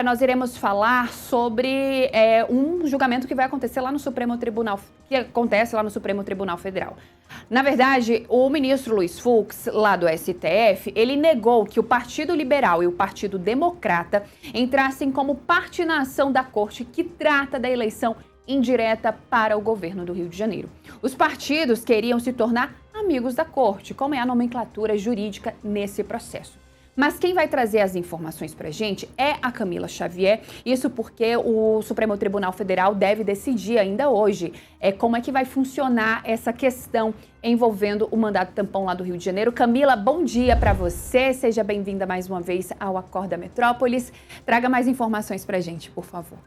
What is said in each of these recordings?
Nós iremos falar sobre um julgamento que vai acontecer lá no Supremo Tribunal, que acontece lá no Supremo Tribunal Federal. Na verdade, o ministro Luiz Fux, lá do STF, ele negou que o Partido Liberal e o Partido Democrata entrassem como parte na ação da Corte que trata da eleição indireta para o governo do Rio de Janeiro. Os partidos queriam se tornar amigos da Corte, como é a nomenclatura jurídica nesse processo. Mas quem vai trazer as informações para a gente é a Camila Xavier, isso porque o Supremo Tribunal Federal deve decidir ainda hoje como é que vai funcionar essa questão envolvendo o mandato tampão lá do Rio de Janeiro. Camila, bom dia para você, seja bem-vinda mais uma vez ao Acorda Metrópolis. Traga mais informações para a gente, por favor.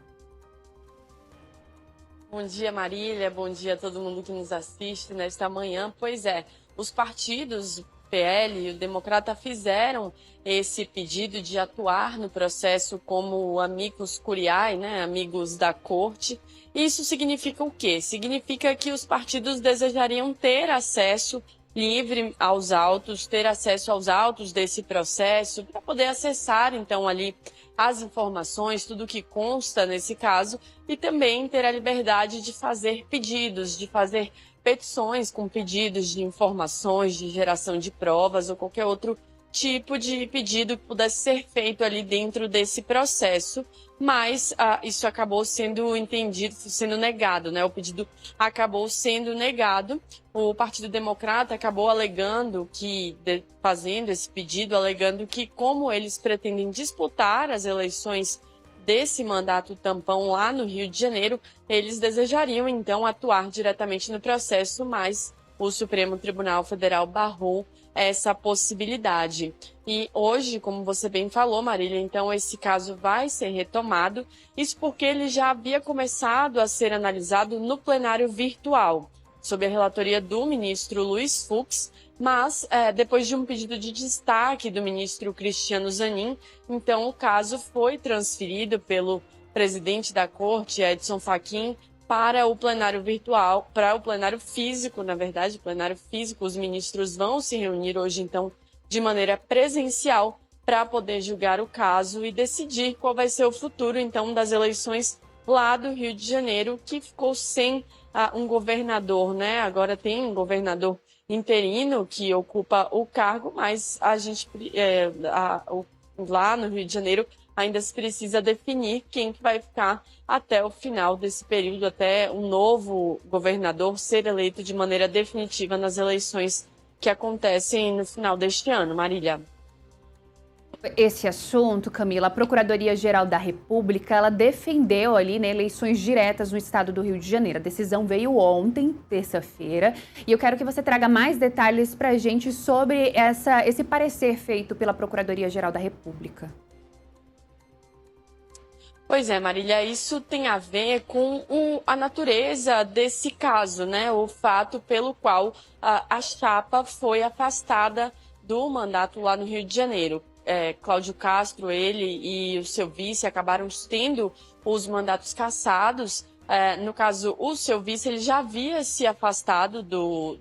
Bom dia, Marília, bom dia a todo mundo que nos assiste nesta manhã. Pois é, os partidos PL e o Democrata fizeram esse pedido de atuar no processo como amicus curiae, amigos da corte. Isso significa o quê? Significa que os partidos desejariam ter acesso livre aos autos, ter acesso aos autos desse processo, para poder acessar, então, ali as informações, tudo que consta nesse caso, e também ter a liberdade de fazer pedidos, de fazer petições com pedidos de informações, de geração de provas ou qualquer outro tipo de pedido que pudesse ser feito ali dentro desse processo, mas isso acabou sendo entendido, sendo negado, O pedido acabou sendo negado. O Partido Democrata acabou alegando fazendo esse pedido, alegando que como eles pretendem disputar as eleições desse mandato tampão lá no Rio de Janeiro, eles desejariam então atuar diretamente no processo, mas o Supremo Tribunal Federal barrou essa possibilidade. E hoje, como você bem falou, Marília, então esse caso vai ser retomado, isso porque ele já havia começado a ser analisado no plenário virtual, sob a relatoria do ministro Luiz Fux, mas depois de um pedido de destaque do ministro Cristiano Zanin, então o caso foi transferido pelo presidente da corte, Edson Fachin, para o plenário virtual, para o plenário físico, na verdade, o plenário físico. Os ministros vão se reunir hoje, então, de maneira presencial, para poder julgar o caso e decidir qual vai ser o futuro, então, das eleições lá do Rio de Janeiro, que ficou sem um governador, Agora tem um governador interino que ocupa o cargo, mas a gente lá no Rio de Janeiro ainda se precisa definir quem que vai ficar até o final desse período, até um novo governador ser eleito de maneira definitiva nas eleições que acontecem no final deste ano. Marília. Esse assunto, Camila, a Procuradoria-Geral da República, ela defendeu ali, eleições diretas no estado do Rio de Janeiro. A decisão veio ontem, terça-feira, e eu quero que você traga mais detalhes para a gente sobre esse parecer feito pela Procuradoria-Geral da República. Pois é, Marília, isso tem a ver com a natureza desse caso, O fato pelo qual a chapa foi afastada do mandato lá no Rio de Janeiro. Cláudio Castro, ele e o seu vice acabaram tendo os mandatos cassados. No caso, o seu vice ele já havia se afastado do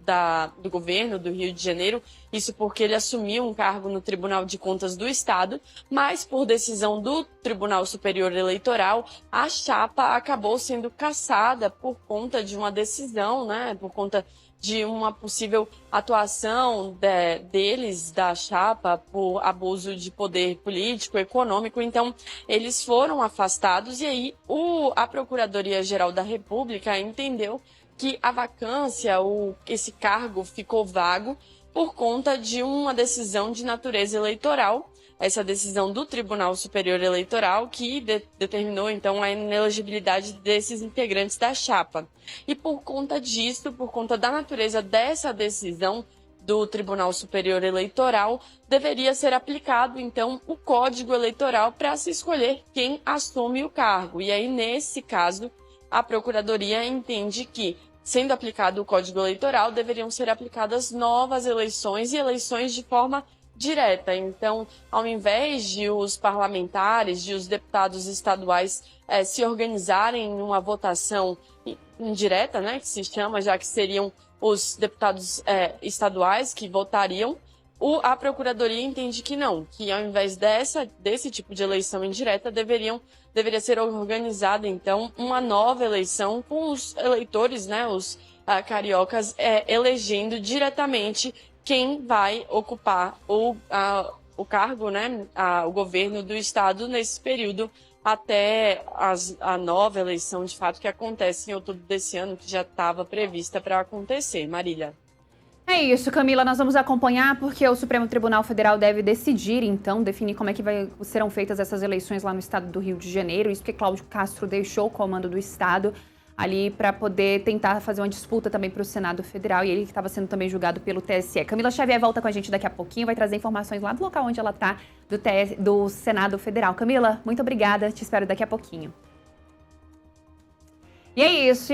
governo do Rio de Janeiro, isso porque ele assumiu um cargo no Tribunal de Contas do Estado, mas por decisão do Tribunal Superior Eleitoral, a chapa acabou sendo cassada por conta de uma decisão, por conta de uma possível atuação deles, da chapa, por abuso de poder político, econômico. Então, eles foram afastados e aí a Procuradoria-Geral da República entendeu que a vacância, esse cargo ficou vago por conta de uma decisão de natureza eleitoral, essa decisão do Tribunal Superior Eleitoral que determinou, então, a inelegibilidade desses integrantes da chapa. E por conta disso, por conta da natureza dessa decisão do Tribunal Superior Eleitoral, deveria ser aplicado, então, o Código Eleitoral para se escolher quem assume o cargo. E aí, nesse caso, a Procuradoria entende que, sendo aplicado o Código Eleitoral, deveriam ser aplicadas novas eleições e eleições de forma direta. Então, ao invés de os parlamentares, de os deputados estaduais se organizarem em uma votação indireta, que se chama, já que seriam os deputados estaduais que votariam, A Procuradoria entende que não, que ao invés desse tipo de eleição indireta, deveria ser organizada, então, uma nova eleição com os eleitores, né, os cariocas, elegendo diretamente quem vai ocupar o cargo, né, o governo do estado nesse período até a nova eleição, de fato, que acontece em outubro desse ano, que já estava prevista para acontecer. Marília. É isso, Camila, nós vamos acompanhar porque o Supremo Tribunal Federal deve decidir, então, definir como é que serão feitas essas eleições lá no estado do Rio de Janeiro, isso porque Cláudio Castro deixou o comando do estado ali para poder tentar fazer uma disputa também para o Senado Federal, e ele que estava sendo também julgado pelo TSE. Camila Xavier volta com a gente daqui a pouquinho, vai trazer informações lá do local onde ela está, do Senado Federal. Camila, muito obrigada, te espero daqui a pouquinho. E é isso,